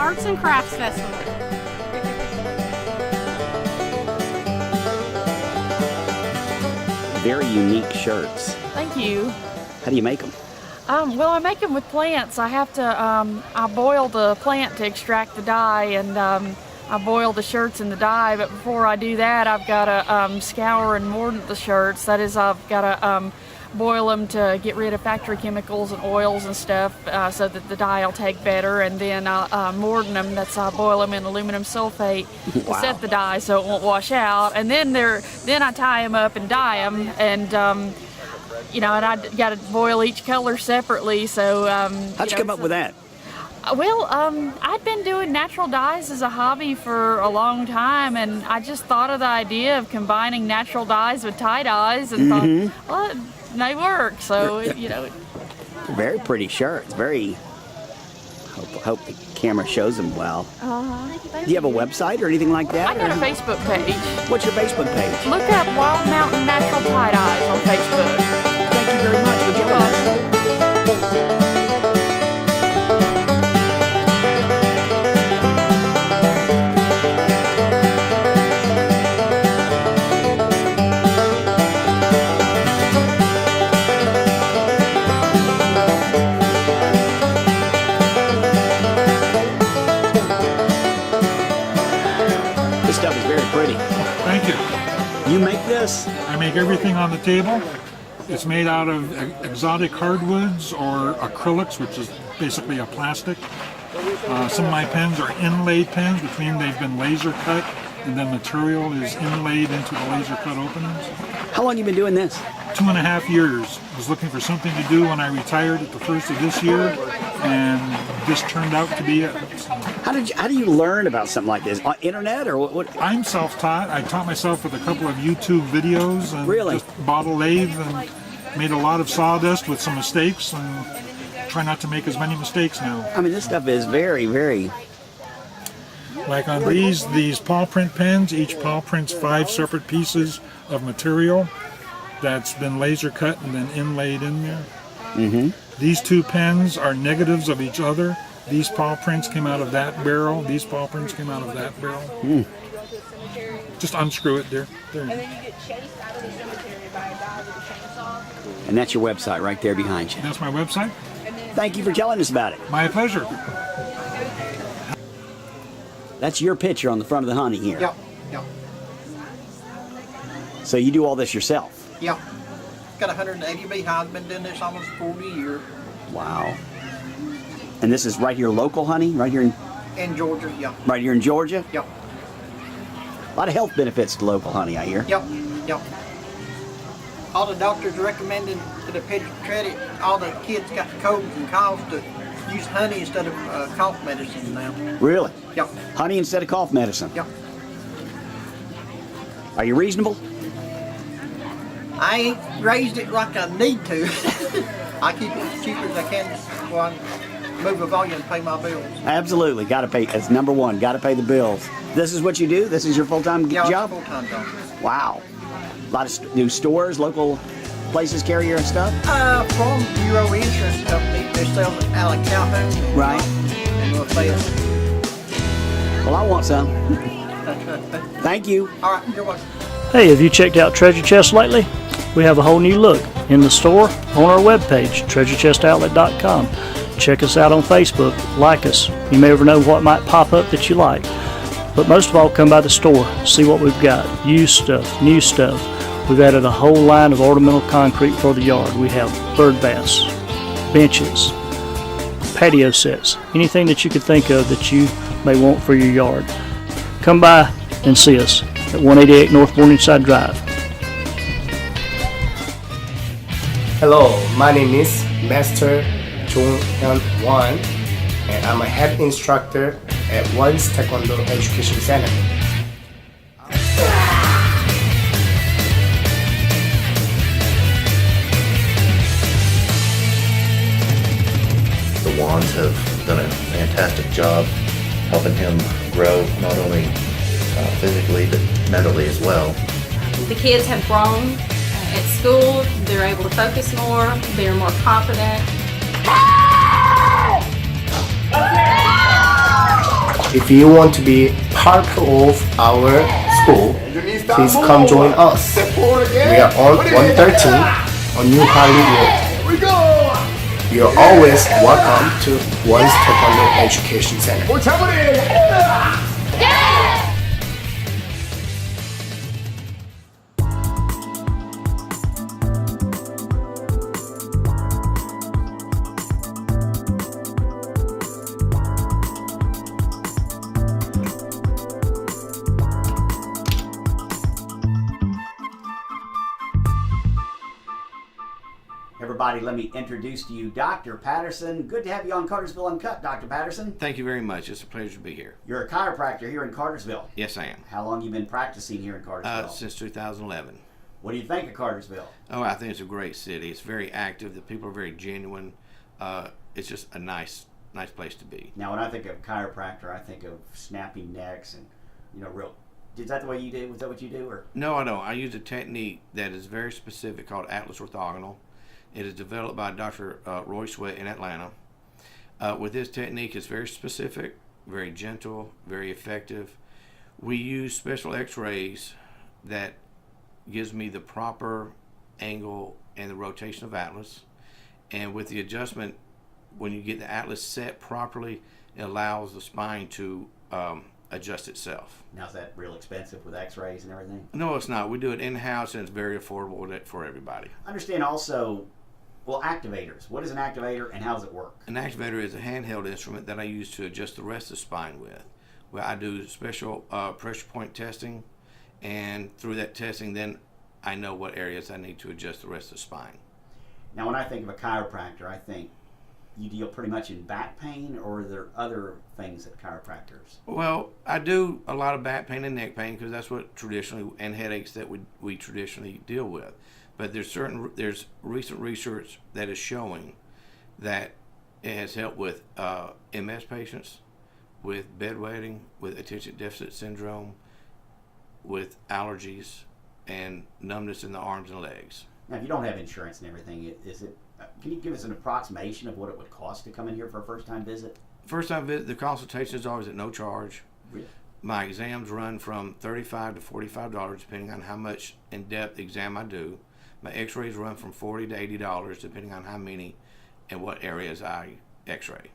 Arts and Crafts Festival. Very unique shirts. Thank you. How do you make them? Well, I make them with plants. I have to, I boil the plant to extract the dye, and I boil the shirts in the dye, but before I do that, I've got to scour and mordant the shirts. That is, I've got to boil them to get rid of factory chemicals and oils and stuff so that the dye will take better, and then I'll mordant them. That's, I boil them in aluminum sulfate to set the dye so it won't wash out, and then I tie them up and dye them, and you know, and I got to boil each color separately. So how'd you come up with that? Well, I'd been doing natural dyes as a hobby for a long time, and I just thought of the idea of combining natural dyes with tie dyes, and thought, well, it may work. So you know, very pretty shirts. Very. Hope the camera shows them well. Do you have a website or anything like that? I got a Facebook page. What's your Facebook page? Look up Wild Mountain Natural Tie Dyes on Facebook. Thank you very much for joining us. This stuff is very pretty. Thank you. You make this? I make everything on the table. It's made out of exotic hardwoods or acrylics, which is basically a plastic. Some of my pens are inlaid pens, which mean they've been laser cut, and then material is inlaid into the laser cut openings. How long have you been doing this? 2.5 years. I was looking for something to do when I retired at the first of this year, and this turned out to be it. How do you learn about something like this? On internet or what? I'm self-taught. I taught myself with a couple of YouTube videos, and Really? just bottle lathe and made a lot of sawdust with some mistakes, and try not to make as many mistakes now. I mean, this stuff is very, very. Like on these paw print pens, each paw prints 5 separate pieces of material that's been laser cut and then inlaid in there. These 2 pens are negatives of each other. These paw prints came out of that barrel. These paw prints came out of that barrel. Just unscrew it there. And then you get chased out of the cemetery by a guy with a chainsaw. And that's your website right there behind you. That's my website. Thank you for telling us about it. My pleasure. That's your picture on the front of the honey here. Yep, yep, So you do all this yourself? yep. Got 180 beehives, been doing this almost 40 years. Wow. And this is right here local honey? Right here In Georgia, yep, right here in Georgia? yep, A lot of health benefits to local honey, I hear. yep, yep. All the doctors recommending to the pediatric, all the kids got colds and coughs to use honey instead of cough medicine now. Really? Yep, Honey instead of cough medicine? yep. Are you reasonable? I ain't raised it like I need to. I keep it as cheap as I can while I move a volume and pay my bills. Absolutely. Got to pay. That's number one. Got to pay the bills. This is what you do? This is your full-time Yeah, job? it's a full-time job. Wow. A lot of new stores, local places carry your stuff? From Bureau Insurance Company, they sell it out of Calhoun. Right. And Lafayette. Well, I want some. Thank you. All right, you're welcome. Hey, have you checked out Treasure Chest lately? We have a whole new look in the store, on our webpage, treasurechest.outlet.com. Check us out on Facebook, like us. You may never know what might pop up that you like. But most of all, come by the store, see what we've got. Used stuff, new stuff. We've added a whole line of ornamental concrete for the yard. We have bird baths, benches, patio sets, anything that you could think of that you may want for your yard. Come by and see us at 188 North Morningside Drive. Hello, my name is Master Jong Hyun Won, and I'm a head instructor at Won's Taekwondo Education Center. The Wands have done a fantastic job helping him grow not only physically but mentally as well. The kids have grown at school. They're able to focus more. They're more confident. If you want to be part of our school, please come join us. We are on 113 on New Harley Road. You're always welcome to One's Taekwondo Education Center. Everybody, let me introduce to you Dr. Patterson. Good to have you on Cartersville UNCUT, Dr. Patterson. Thank you very much. It's a pleasure to be here. You're a chiropractor here in Cartersville. Yes, I am. How long have you been practicing here in Cartersville? Since 2011. What do you think of Cartersville? Oh, I think it's a great city. It's very active. The people are very genuine. It's just a nice place to be. Now, when I think of chiropractor, I think of snapping necks and, real. Is that the way you do? Was that what you do? Or? No, I don't. I use a technique that is very specific called Atlas Orthogonal. It is developed by Dr. Roy Sweat in Atlanta. With this technique, it's very specific, very gentle, very effective. We use special x-rays that gives me the proper angle and the rotation of Atlas. And with the adjustment, when you get the Atlas set properly, it allows the spine to adjust itself. Now, is that real expensive with x-rays and everything? No, it's not. We do it in-house, and it's very affordable for everybody. I understand also, activators. What is an activator and how does it work? An activator is a handheld instrument that I use to adjust the rest of the spine with. Well, I do special pressure point testing, and through that testing, then I know what areas I need to adjust the rest of the spine. Now, when I think of a chiropractor, I think you deal pretty much in back pain, or are there other things that chiropractors? Well, I do a lot of back pain and neck pain because that's what traditionally, and headaches that we traditionally deal with. But there's recent research that is showing that it has helped with MS patients, with bedwetting, with attention deficit syndrome, with allergies, and numbness in the arms and legs. Now, if you don't have insurance and everything, can you give us an approximation of what it would cost to come in here for a first-time visit? First-time visit, the consultation is always at no charge. Really? My exams run from $35 to $45 depending on how much in-depth exam I do. My x-rays run from $40 to $80 depending on how many and what areas I x-ray.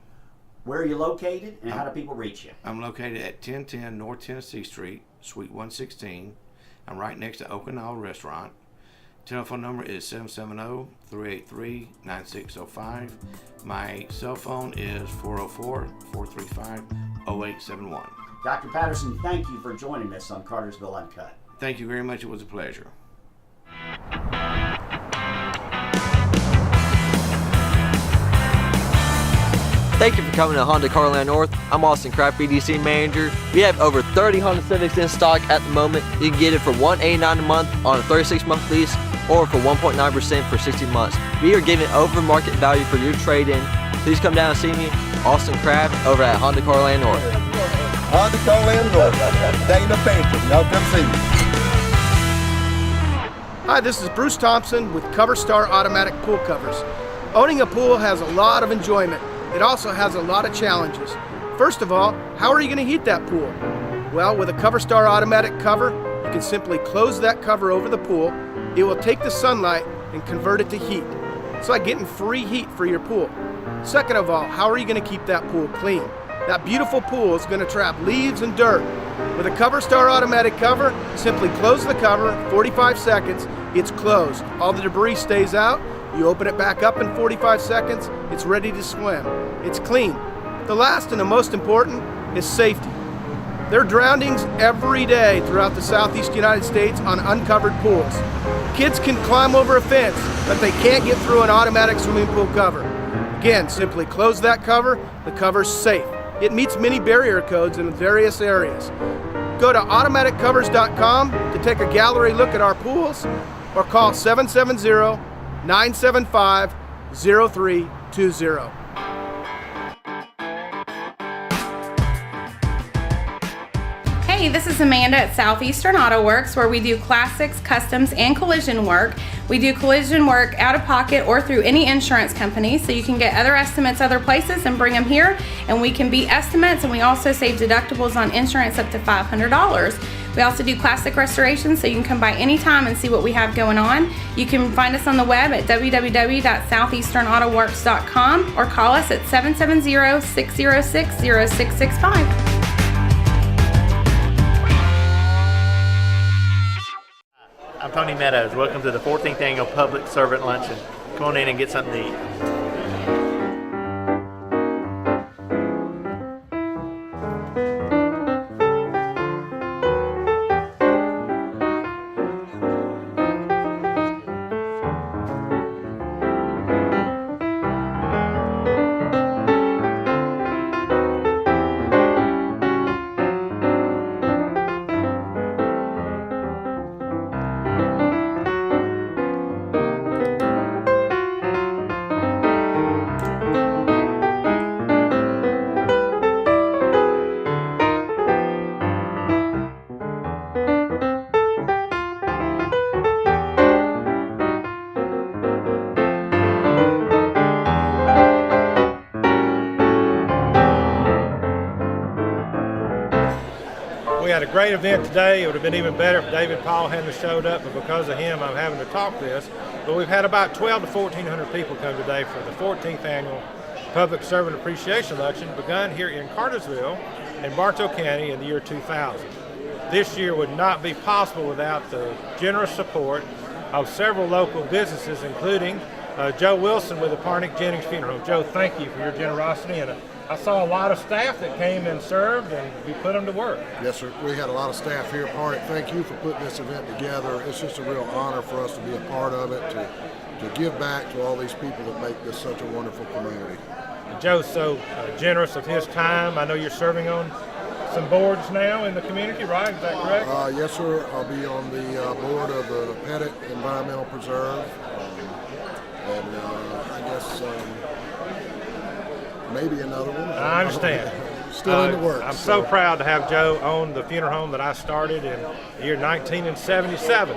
Where are you located and how do people reach you? I'm located at 1010 North Tennessee Street, Suite 116. I'm right next to Okinawa Restaurant. Telephone number is 770-383-9605. My cell phone is 404-435-0871. Dr. Patterson, thank you for joining us on Cartersville UNCUT. Thank you very much. It was a pleasure. Thank you for coming to Honda Carland North. I'm Austin Kraft, BDC Manager. We have over 30 Honda Civics in stock at the moment. You can get it for $189 a month on a 36-month lease or for 1.9% for 60 months. We are giving over market value for your trade-in. Please come down and see me, Austin Kraft, over at Honda Carland North. Honda Carland North. Dana Painting. Y'all come see me. Hi, this is Bruce Thompson with CoverStar Automatic Pool Covers. Owning a pool has a lot of enjoyment. It also has a lot of challenges. First of all, how are you going to heat that pool? Well, with a CoverStar automatic cover, you can simply close that cover over the pool. It will take the sunlight and convert it to heat. It's like getting free heat for your pool. Second of all, how are you going to keep that pool clean? That beautiful pool is going to trap leaves and dirt. With a CoverStar automatic cover, simply close the cover, 45 seconds, it's closed. All the debris stays out. You open it back up in 45 seconds, it's ready to swim. It's clean. The last and the most important is safety. There are drownings every day throughout the southeast United States on uncovered pools. Kids can climb over a fence, but they can't get through an automatic swimming pool cover. Again, simply close that cover, the cover's safe. It meets many barrier codes in various areas. Go to automaticcovers.com to take a gallery look at our pools or call 770-975-0320. Hey, this is Amanda at Southeastern Auto Works, where we do classics, customs, and collision work. We do collision work out of pocket or through any insurance company, so you can get other estimates other places and bring them here, and we can beat estimates, and we also save deductibles on insurance up to $500. We also do classic restorations, so you can come by anytime and see what we have going on. You can find us on the web at www.southeasternautoworks.com or call us at 770-606-0665. I'm Tony Meadows. Welcome to the 14th Annual Public Servant Luncheon. Come on in and get something to eat. We had a great event today. It would have been even better if David Paul hadn't showed up, but because of him, I'm having to talk this. But we've had about 1,200 to 1,400 people come today for the 14th Annual Public Servant Appreciation Luncheon, begun here in Cartersville in Bartow County in the year 2000. This year would not be possible without the generous support of several local businesses, including Joe Wilson with the Parnick Jennings Funeral Home. Joe, thank you for your generosity. And I saw a lot of staff that came and served, and we put them to work. Yes, sir. We had a lot of staff here at Parnick. Thank you for putting this event together. It's just a real honor for us to be a part of it, to give back to all these people that make this such a wonderful community. Joe's so generous of his time. I know you're serving on some boards now in the community, right? Is that correct? Yes, sir. I'll be on the board of the Pettit Environmental Preserve, and I guess maybe another one. I understand. Still in the works. I'm so proud to have Joe own the funeral home that I started in the year 1977.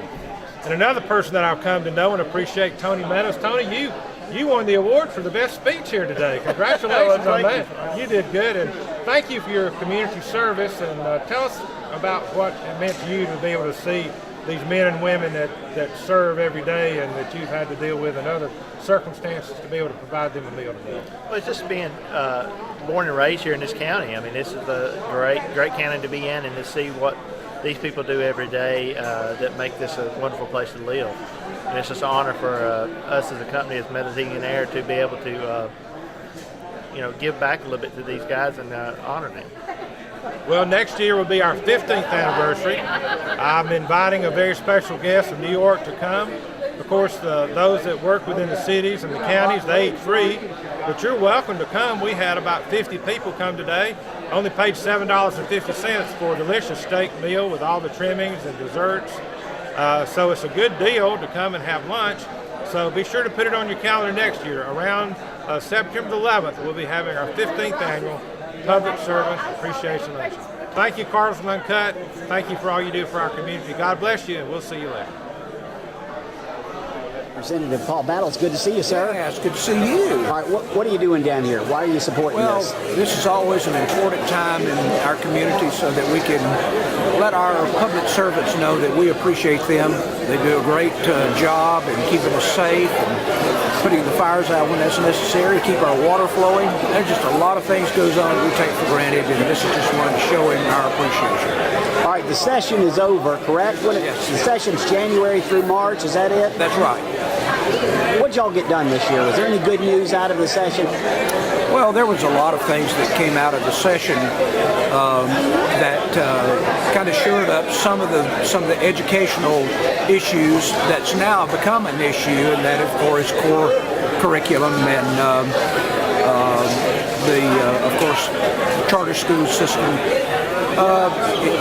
And another person that I've come to know and appreciate, Tony Meadows. Tony, you won the award for the best speech here today. Congratulations on that. You did good, and thank you for your community service. And tell us about what it meant to you to be able to see these men and women that serve every day and that you've had to deal with in other circumstances, to be able to provide them a meal today. Well, it's just being born and raised here in this county. I mean, this is a great county to be in, and to see what these people do every day that make this a wonderful place to live. And it's just an honor for us as a company, as Meadows Heating and Air, to be able to give back a little bit to these guys and honor them. Well, next year will be our 15th anniversary. I'm inviting a very special guest from New York to come. Of course, those that work within the cities and the counties, they eat free, but you're welcome to come. We had about 50 people come today. Only paid $7.50 for a delicious steak meal with all the trimmings and desserts. So it's a good deal to come and have lunch. So be sure to put it on your calendar next year. Around September the 11th, we'll be having our 15th annual Public Servant Appreciation Luncheon. Thank you, Cartersville UNCUT. Thank you for all you do for our community. God bless you, and we'll see you later. Representative Paul Battle, it's good to see you, sir. Yeah, it's good to see you. All right, what are you doing down here? Why are you supporting this? Well, this is always an important time in our community so that we can let our public servants know that we appreciate them. They do a great job in keeping us safe and putting the fires out when that's necessary, keep our water flowing. There's just a lot of things goes on that we take for granted, and this is just one showing our appreciation. All right, the session is over, correct? Yes. The session's January through March, is that it? That's right. What did y'all get done this year? Was there any good news out of the session? Well, there was a lot of things that came out of the session that kind of shored up some of the educational issues that's now become an issue, and that, of course, core curriculum and of course, charter school system.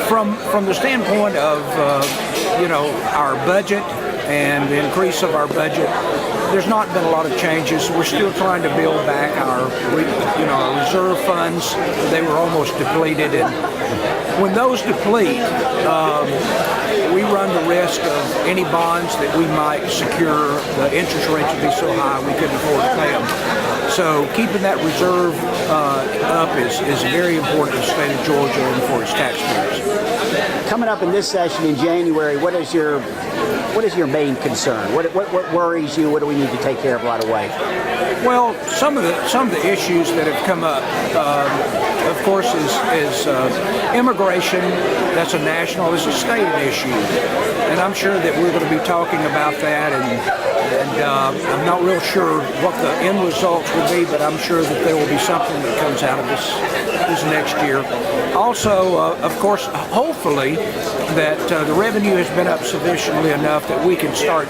From the standpoint of our budget and the increase of our budget, there's not been a lot of changes. We're still trying to build back our reserve funds. They were almost depleted, and when those deplete, we run the risk of any bonds that we might secure. The interest rates would be so high we couldn't afford to pay them. So keeping that reserve up is very important to the state of Georgia and for its taxpayers. Coming up in this session in January, what is your main concern? What worries you? What do we need to take care of right away? Well, some of the issues that have come up, of course, is immigration. That's a national, it's a state issue, and I'm sure that we're going to be talking about that. And I'm not real sure what the end results will be, but I'm sure that there will be something that comes out of this next year. Also, of course, hopefully that the revenue has been up sufficiently enough that we can start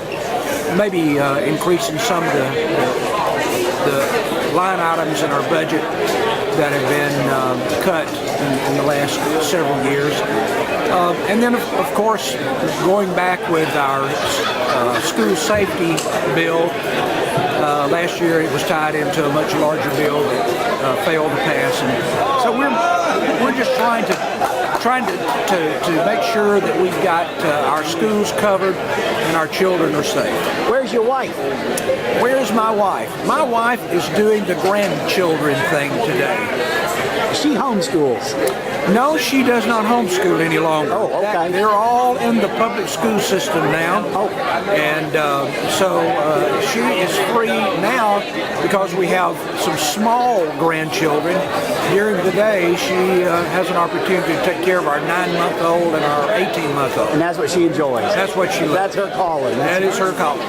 maybe increasing some of the line items in our budget that have been cut in the last several years. And then, of course, going back with our school safety bill, last year it was tied into a much larger bill that failed to pass. And so we're just trying to make sure that we've got our schools covered and our children are safe. Where's your wife? Where's my wife? My wife is doing the grandchildren thing today. She homeschools? No, she does not homeschool any longer. Oh, okay. They're all in the public school system now. Oh. And so she is free now because we have some small grandchildren. During the day, she has an opportunity to take care of our 9-month-old and our 18-month-old. And that's what she enjoys? That's what she loves. That's her calling? That is her calling.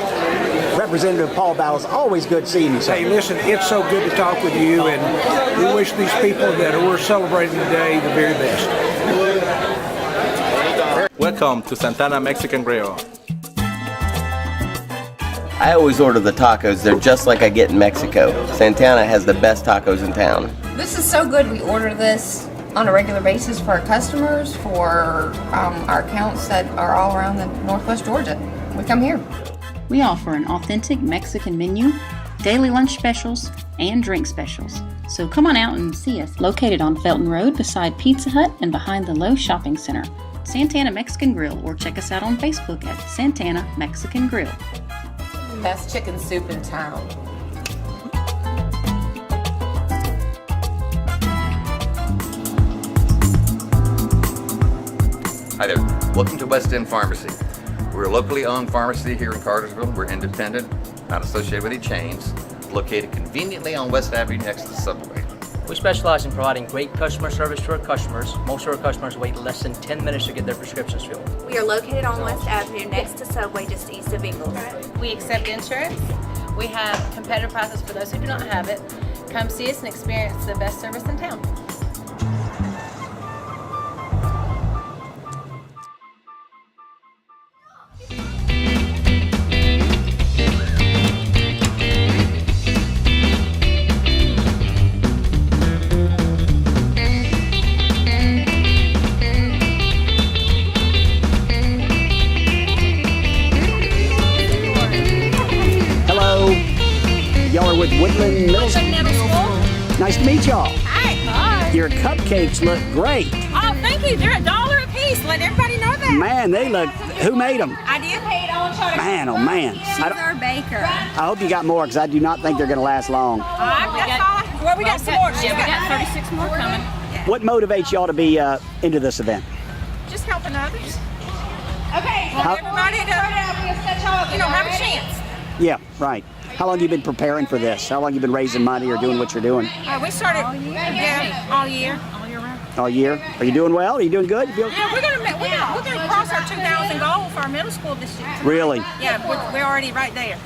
Representative Paul Bowles, always good seeing you, sir. Hey, listen, it's so good to talk with you, and we wish these people that we're celebrating today the very best. Welcome to Santana Mexican Grill. I always order the tacos. They're just like I get in Mexico. Santana has the best tacos in town. This is so good. We order this on a regular basis for our customers, for our accounts that are all around the Northwest Georgia. We come here. We offer an authentic Mexican menu, daily lunch specials, and drink specials. So come on out and see us. Located on Felton Road beside Pizza Hut and behind the Lowe's Shopping Center. Santana Mexican Grill, or check us out on Facebook at Santana Mexican Grill. Best chicken soup in town. Hi there. Welcome to West End Pharmacy. We're a locally owned pharmacy here in Cartersville. We're independent, not associated with any chains, located conveniently on West Avenue next to the subway. We specialize in providing great customer service to our customers. Most of our customers wait less than 10 minutes to get their prescriptions filled. We are located on West Avenue next to Subway, just east of Eagles. We accept insurance. We have competitive prices for those who do not have it. Come see us and experience the best service in town. Y'all are with Woodland Middle School. Nice to meet y'all. Hi. Your cupcakes look great. Oh, thank you. They're $1 a piece. Let everybody know that. Man, they look. Who made them? I did. Man, oh man. She's our baker. I hope you got more because I do not think they're going to last long. Well, we got some more. Yeah, we got 36 more coming. What motivates y'all to be into this event? Just helping others. Okay. Everybody to, have a chance. Yeah, right. How long have you been preparing for this? How long have you been raising money or doing what you're doing? We started all year round. All year? Are you doing well? Are you doing good? Yeah, we're gonna cross our 2,000 goal for our middle school this year. Really? Yeah, we're already right there.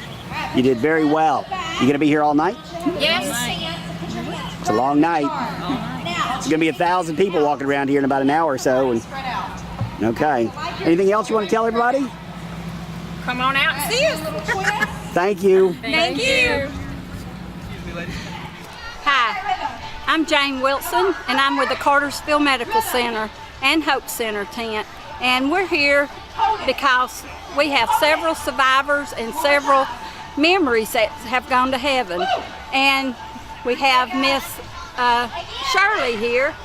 You did very well. You gonna be here all night? Yes. It's a long night. It's gonna be 1,000 people walking around here in about an hour or so. Okay. Anything else you want to tell everybody? Come on out and see us. Thank you. Thank you. Hi, I'm Jane Wilson, and I'm with the Cartersville Medical Center and Hope Center tent. And we're here because we have several survivors and several memories that have gone to heaven. And we have Miss Shirley here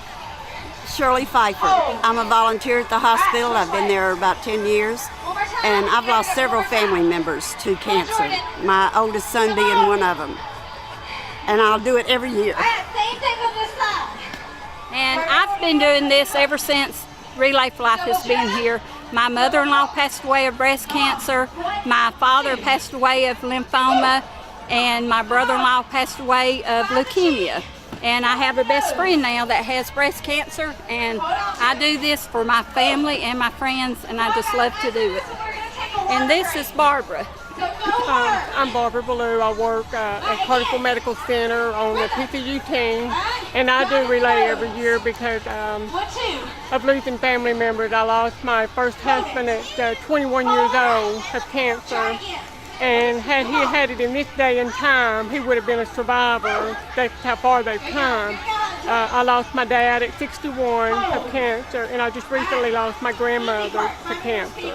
Shirley Pfeiffer. I'm a volunteer at the hospital. I've been there about 10 years, and I've lost several family members to cancer, my oldest son being one of them. And I'll do it every year. And I've been doing this ever since Relay for Life has been here. My mother-in-law passed away of breast cancer, my father passed away of lymphoma, and my brother-in-law passed away of leukemia. And I have a best friend now that has breast cancer, and I do this for my family and my friends, and I just love to do it. And this is Barbara. I'm Barbara Ballou. I work at Cartersville Medical Center on the PCU team, and I do relay every year because of losing family members. I lost my first husband at 21 years old of cancer, and had he had it in this day and time, he would have been a survivor. That's how far they've come. I lost my dad at 61 of cancer, and I just recently lost my grandmother to cancer.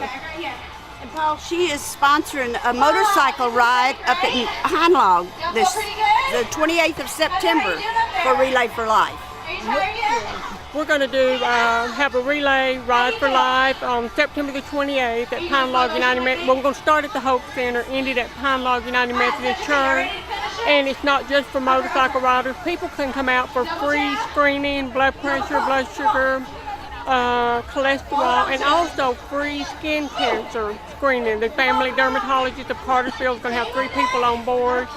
And Paul, she is sponsoring a motorcycle ride up at Heinlog the 28th of September for Relay for Life. We're going to have a relay ride for life on September the 28th at Heinlog United Methodist. Well, we're going to start at the Hope Center, end it at Heinlog United Methodist Church. And it's not just for motorcycle riders. People can come out for free screening, blood pressure, blood sugar, cholesterol, and also free skin cancer screening. The family dermatologist of Cartersville is going to have 3 people on board.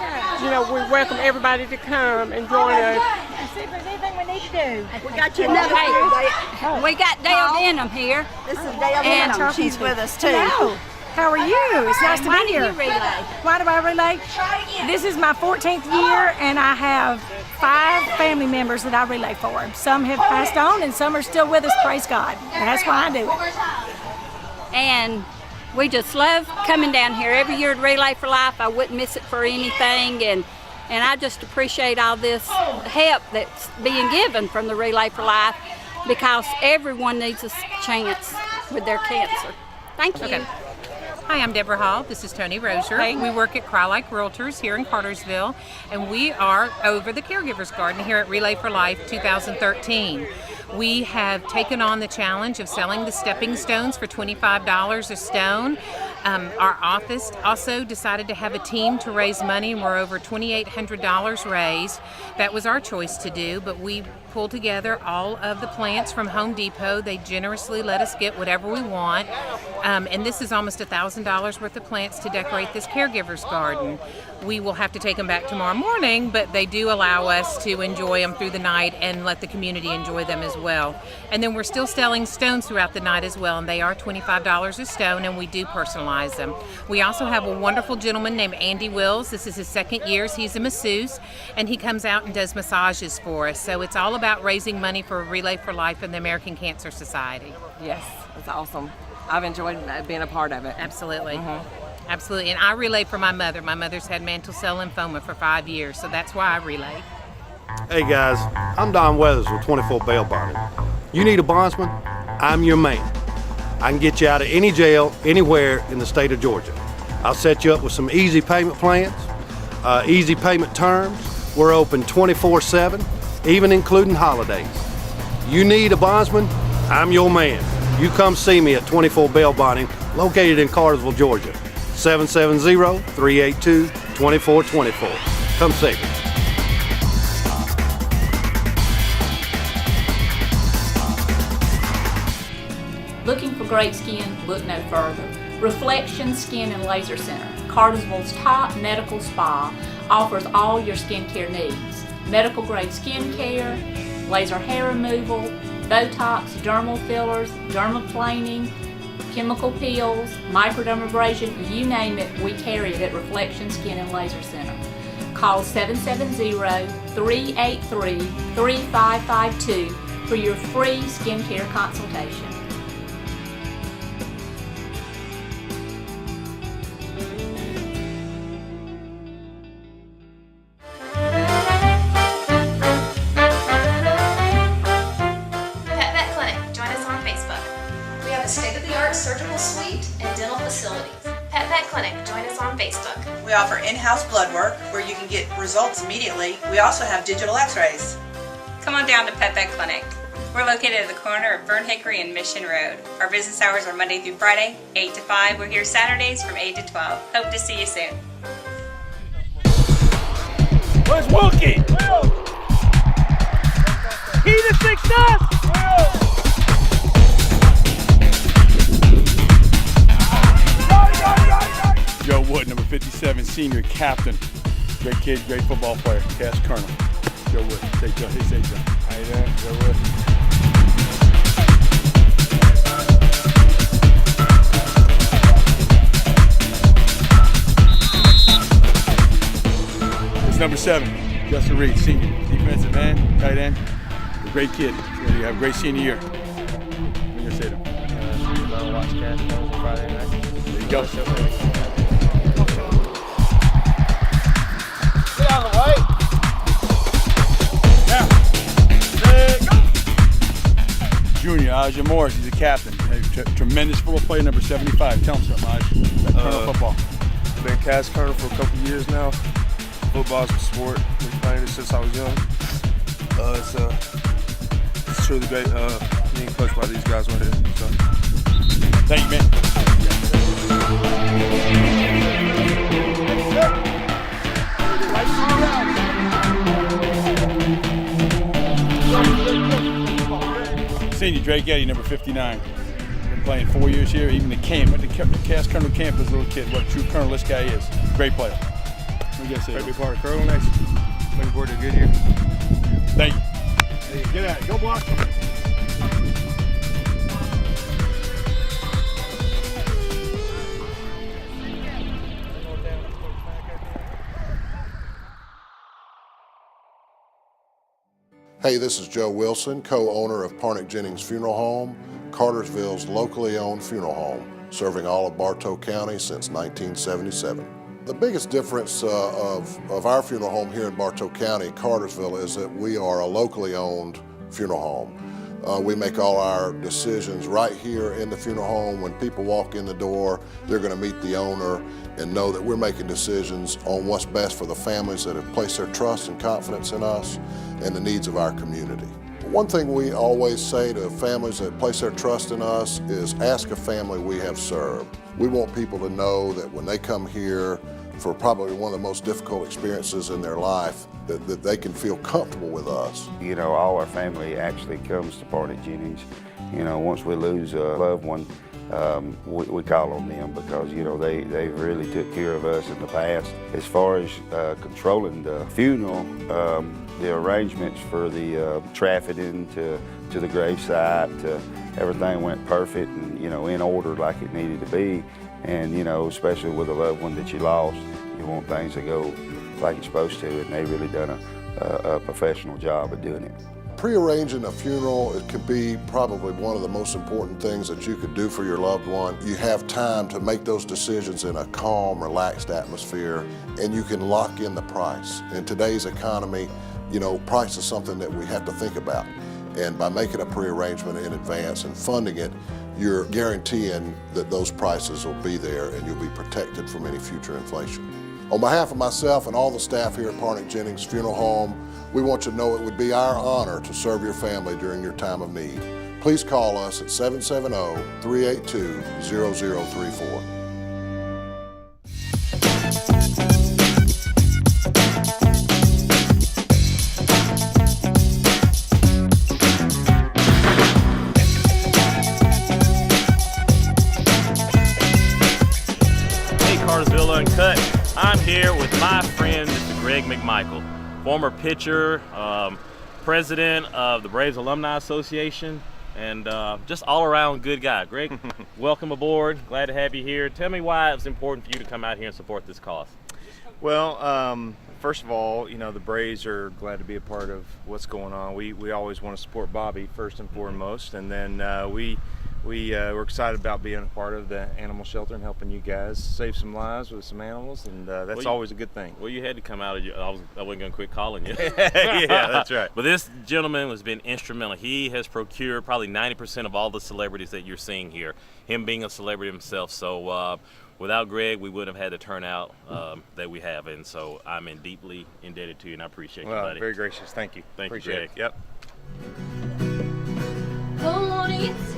You know, we welcome everybody to come and join us. See if there's anything we need to do. We got you another Hey, we got Dale Denham here. This is Dale Denham. She's with us too. Hello. How are you? It's nice to Why be here. do you relay? Why do I relay? This is my 14th year, and I have 5 family members that I relay for. Some have passed on, and some are still with us, praise God. That's why I do it. And we just love coming down here every year to Relay for Life. I wouldn't miss it for anything, and I just appreciate all this help that's being given from the Relay for Life, because everyone needs a chance with their cancer. Thank you. Okay. Hi, I'm Deborah Hall. This is Tony Rozier. Hey. We work at Crylike Realtors here in Cartersville, and we are over the Caregivers Garden here at Relay for Life 2013. We have taken on the challenge of selling the stepping stones for $25 a stone. Our office also decided to have a team to raise money, and we're over $2,800 raised. That was our choice to do, but we pulled together all of the plants from Home Depot. They generously let us get whatever we want, and this is almost $1,000 worth of plants to decorate this caregiver's garden. We will have to take them back tomorrow morning, but they do allow us to enjoy them through the night and let the community enjoy them as well. And then we're still selling stones throughout the night as well, and they are $25 a stone, and we do personalize them. We also have a wonderful gentleman named Andy Wills. This is his 2nd year. He's a masseuse, and he comes out and does massages for us. So it's all about raising money for Relay for Life and the American Cancer Society. Yes, it's awesome. I've enjoyed being a part of it. Absolutely. Absolutely. And I relay for my mother. My mother's had mantle cell lymphoma for 5 years, so that's why I relay. Hey guys, I'm Don Weathers with 24 Bail Bonding. You need a bondsman? I'm your man. I can get you out of any jail, anywhere in the state of Georgia. I'll set you up with some easy payment plans, easy payment terms. We're open 24/7, even including holidays. You need a bondsman? I'm your man. You come see me at 24 Bail Bonding, located in Cartersville, Georgia. 770-382-2424. Come see me. Looking for great skin? Look no further. Reflection Skin and Laser Center, Cartersville's top medical spa, offers all your skincare needs. Medical grade skincare, laser hair removal, Botox, dermal fillers, dermaplaning, chemical peels, microdermabrasion, you name it, we carry it at Reflection Skin and Laser Center. Call 770-383-3552 for your free skincare consultation. Surgical suite and dental facilities. Pet Vet Clinic, join us on Facebook. We offer in-house blood work where you can get results immediately. We also have digital x-rays. Come on down to Pet Vet Clinic. We're located at the corner of Fern Hickory and Mission Road. Our business hours are Monday through Friday, 8 to 5. We're here Saturdays from 8 to 12. Hope to see you soon. Where's Wilkie? Key to success! Joe Wood, number 57, senior captain. Great kid, great football player, Cash Colonel. Joe Wood. Say Joe. Hey, say Joe. How you doing? Joe Wood. It's number 7, Justin Reed, senior defensive end, tight end. A great kid. You have a great senior year. What are you gonna say to him? Watch Cash Colonel Friday night. There you go. Get out of the way. Now, go. Junior, Aja Morris, he's a captain. Tremendous football player, number 75. Tell him something, Aja. Colonel football. Been Cash Colonel for a couple years now. Football's a sport. Been playing it since I was young. It's truly great being coached by these guys right here. So. Thank you, man. Senior Drake Eddy, number 59. Been playing 4 years here, even the camp. Went to Cass Colonel camp as a little kid. What a true colonel this guy is. Great player. What do you guys say? Great to be part of Colonel next. Looking forward to a good year. Thank you. Hey, get at it. Go block. Hey, this is Joe Wilson, co-owner of Parnick Jennings Funeral Home, Cartersville's locally owned funeral home, serving all of Bartow County since 1977. The biggest difference of our funeral home here in Bartow County, Cartersville, is that we are a locally owned funeral home. We make all our decisions right here in the funeral home. When people walk in the door, they're going to meet the owner and know that we're making decisions on what's best for the families that have placed their trust and confidence in us and the needs of our community. One thing we always say to families that place their trust in us is ask a family we have served. We want people to know that when they come here for probably one of the most difficult experiences in their life, that they can feel comfortable with us. You know, all our family actually comes to Parnick Jennings. You know, once we lose a loved one, we call on them because, you know, they really took care of us in the past. As far as controlling the funeral, the arrangements for the trafficking to the gravesite, everything went perfect and, you know, in order like it needed to be. And, you know, especially with a loved one that you lost, you want things to go like it's supposed to, and they really done a professional job of doing it. Pre-arranging a funeral, it could be probably one of the most important things that you could do for your loved one. You have time to make those decisions in a calm, relaxed atmosphere, and you can lock in the price. In today's economy, you know, price is something that we have to think about. And by making a pre-arrangement in advance and funding it, you're guaranteeing that those prices will be there and you'll be protected from any future inflation. On behalf of myself and all the staff here at Parnick Jennings Funeral Home, we want you to know it would be our honor to serve your family during your time of need. Please call us at 770-382-0034. Cartersville UNCUT. I'm here with my friend, Mr. Greg McMichael, former pitcher, president of the Braves Alumni Association, and just all-around good guy. Greg, welcome aboard. Glad to have you here. Tell me why it was important for you to come out here and support this cause. Well, first of all, you know, the Braves are glad to be a part of what's going on. We always want to support Bobby first and foremost, and then we're excited about being a part of the animal shelter and helping you guys save some lives with some animals, and that's always a good thing. Well, you had to come out of I wasn't going to quit calling you. Yeah, that's right. But this gentleman has been instrumental. He has procured probably 90% of all the celebrities that you're seeing here, him being a celebrity himself. So without Greg, we wouldn't have had the turnout that we have, and so I'm deeply indebted to you, and I appreciate you, buddy. Very gracious. Thank you. Thank appreciate you, Greg. it. Yep. Hold on to your